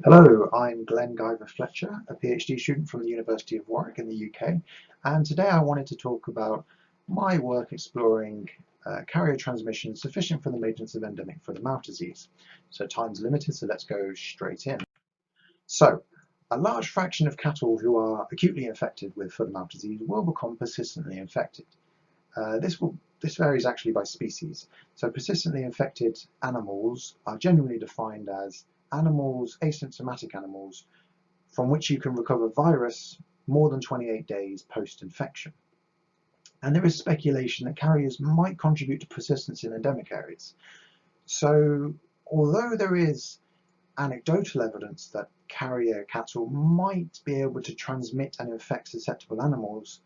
Hello, I'm Guyver-Fletcher, a PhD student from the University of Warwick in the UK, and today I wanted to talk about my work exploring carrier transmission sufficient for the maintenance of endemic foot-and-mouth disease. So time's limited, so let's go straight in. So, a large fraction of cattle who are acutely infected with foot-and-mouth disease will become persistently infected. This varies actually by species. So persistently infected animals are generally defined as asymptomatic animals, from which you can recover virus more than 28 days post-infection. And there is speculation that carriers might contribute to persistence in endemic areas. So although there is anecdotal evidence that carrier cattle might be able to transmit and infect susceptible animals,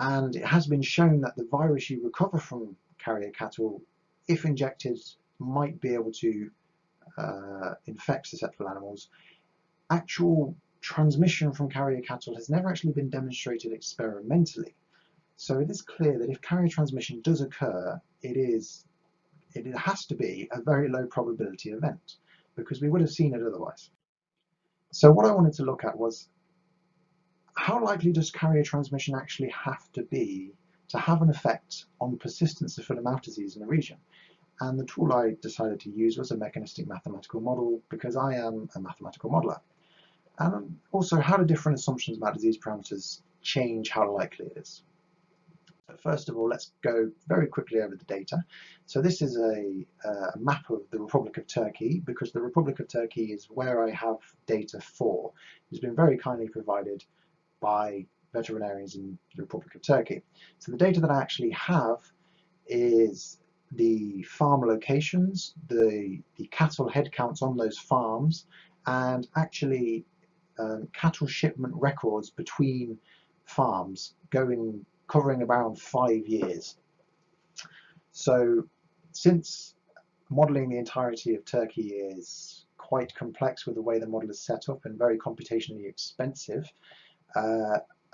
and it has been shown that the virus you recover from carrier cattle, if injected, might be able to infect susceptible animals. Actual transmission from carrier cattle has never actually been demonstrated experimentally. So it is clear that if carrier transmission does occur, it has to be a very low probability event, because we would have seen it otherwise. So what I wanted to look at was, how likely does carrier transmission actually have to be to have an effect on persistence of foot-and-mouth disease in a region? And the tool I decided to use was a mechanistic mathematical model, because I am a mathematical modeler. And also, how do different assumptions about disease parameters change how likely it is? So first of all, let's go very quickly over the data. So this is a map of the Republic of Turkey, because the Republic of Turkey is where I have data for. It's been very kindly provided by veterinarians in the Republic of Turkey. So the data that I actually have is the farm locations, the cattle head counts on those farms, and actually cattle shipment records between farms covering around 5 years. So since modelling the entirety of Turkey is quite complex with the way the model is set up and very computationally expensive,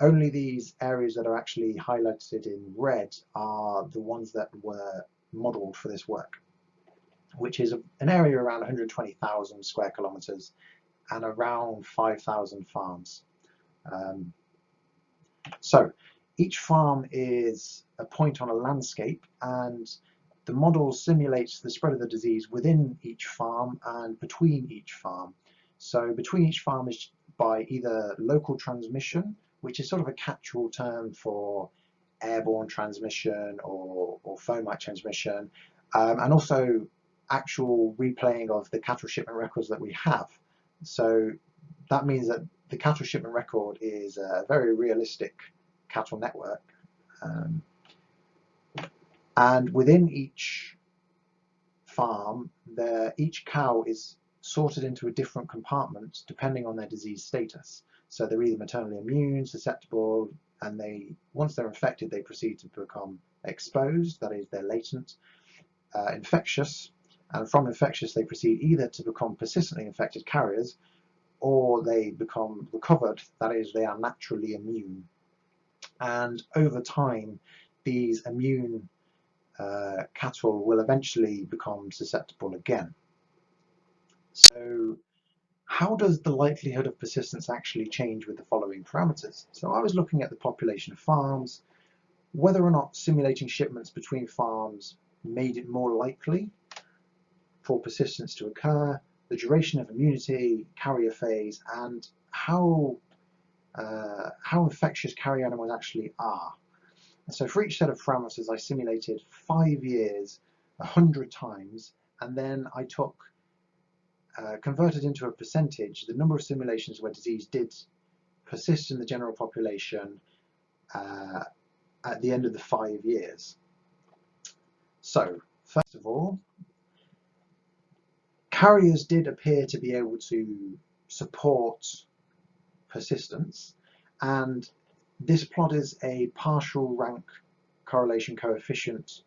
only these areas that are actually highlighted in red are the ones that were modelled for this work, which is an area around 120,000 square kilometres and around 5,000 farms. So each farm is a point on a landscape, and the model simulates the spread of the disease within each farm and between each farm. So between each farm is by either local transmission, which is sort of a catch-all term for airborne transmission or fomite transmission, and also actual replaying of the cattle shipment records that we have. So that means that the cattle shipment record is a very realistic cattle network, and within each farm, each cow is sorted into a different compartment depending on their disease status. So they're either maternally immune, susceptible, and once they're infected, they proceed to become exposed, that is, they're latent, infectious, and from infectious they proceed either to become persistently infected carriers, or they become recovered, that is, they are naturally immune. And over time, these immune cattle will eventually become susceptible again. So how does the likelihood of persistence actually change with the following parameters? So I was looking at the population of farms, whether or not simulating shipments between farms made it more likely for persistence to occur, the duration of immunity, carrier phase, and how infectious carrier animals actually are. So for each set of parameters, I simulated 5 years, 100 times, and then I converted into a percentage the number of simulations where disease did persist in the general population at the end of the 5 years. So first of all, carriers did appear to be able to support persistence, and this plot is a partial rank correlation coefficient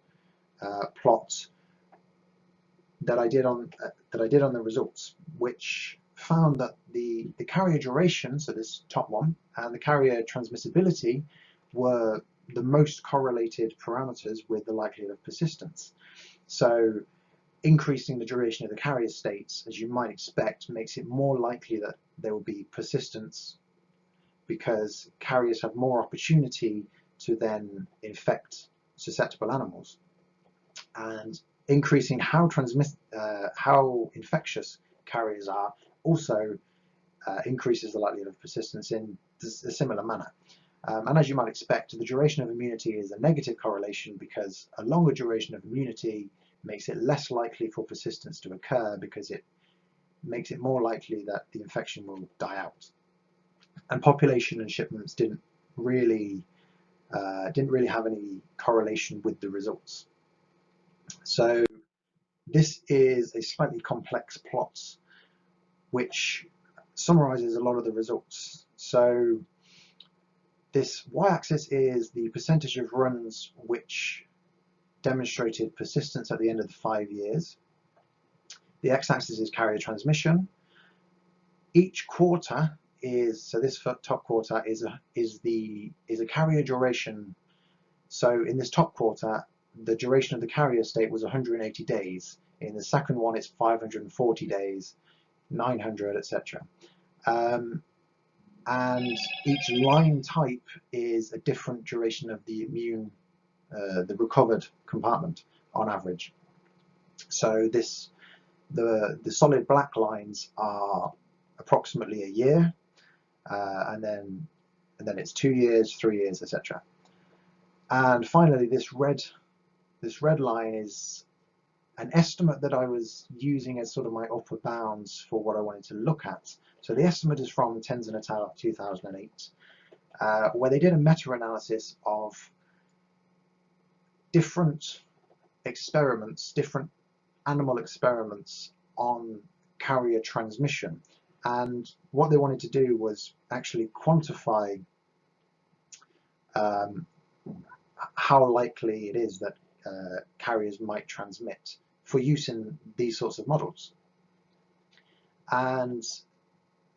plot that I did on the results, which found that the carrier duration, so this top one, and the carrier transmissibility were the most correlated parameters with the likelihood of persistence. So increasing the duration of the carrier states, as you might expect, makes it more likely that there will be persistence, because carriers have more opportunity to then infect susceptible animals. And increasing how infectious carriers are also increases the likelihood of persistence in a similar manner. And as you might expect, the duration of immunity is a negative correlation, because a longer duration of immunity makes it less likely for persistence to occur, because it makes it more likely that the infection will die out. And population and shipments didn't really have any correlation with the results. So this is a slightly complex plot which summarizes a lot of the results. So this y-axis is the percentage of runs which demonstrated persistence at the end of the 5 years. The x-axis is carrier transmission. Each quarter is, so this top quarter is a carrier duration. So in this top quarter, the duration of the carrier state was 180 days. In the second one, it's 540 days, 900, etc. And each line type is a different duration of the the recovered compartment on average. So the solid black lines are approximately a year, and then it's 2 years, 3 years, etc. And finally, this red line is an estimate that I was using as sort of my upper bounds for what I wanted to look at. So the estimate is from Tenzin et al. 2008, where they did a meta-analysis of different experiments, different animal experiments on carrier transmission. And what they wanted to do was actually quantify how likely it is that carriers might transmit for use in these sorts of models. And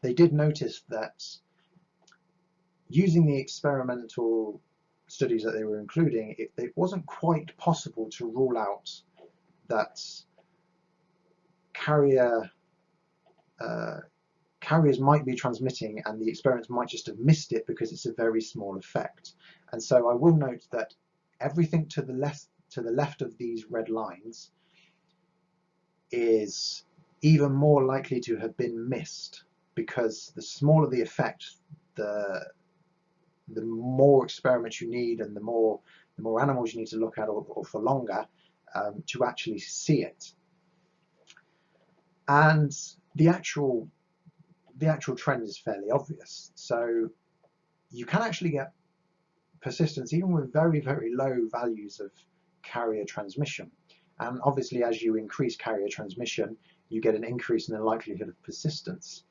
they did notice that using the experimental studies that they were including, it wasn't quite possible to rule out that carriers might be transmitting, and the experiments might just have missed it because it's a very small effect. And so I will note that everything to the left of these red lines is even more likely to have been missed, because the smaller the effect, the more experiments you need, and the more animals you need to look at, or for longer, to actually see it. And the actual trend is fairly obvious. So you can actually get persistence even with very, very low values of carrier transmission. And obviously, as you increase carrier transmission, you get an increase in the likelihood of persistence.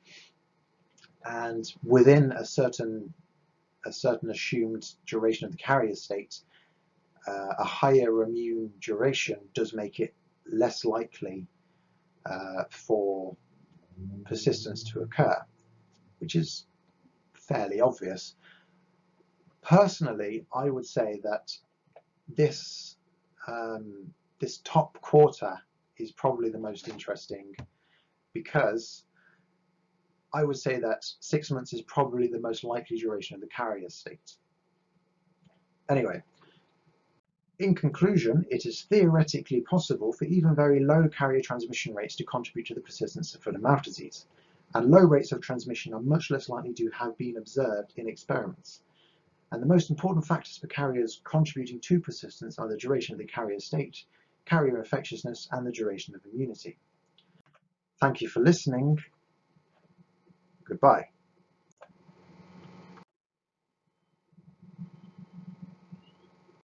And within a certain assumed duration of the carrier state, a higher immune duration does make it less likely for persistence to occur, which is fairly obvious. Personally, I would say that this top quarter is probably the most interesting, because I would say that 6 months is probably the most likely duration of the carrier state. Anyway, in conclusion, it is theoretically possible for even very low carrier transmission rates to contribute to the persistence of foot-and-mouth disease, and low rates of transmission are much less likely to have been observed in experiments. And the most important factors for carriers contributing to persistence are the duration of the carrier state, carrier infectiousness, and the duration of immunity. Thank you for listening. Goodbye.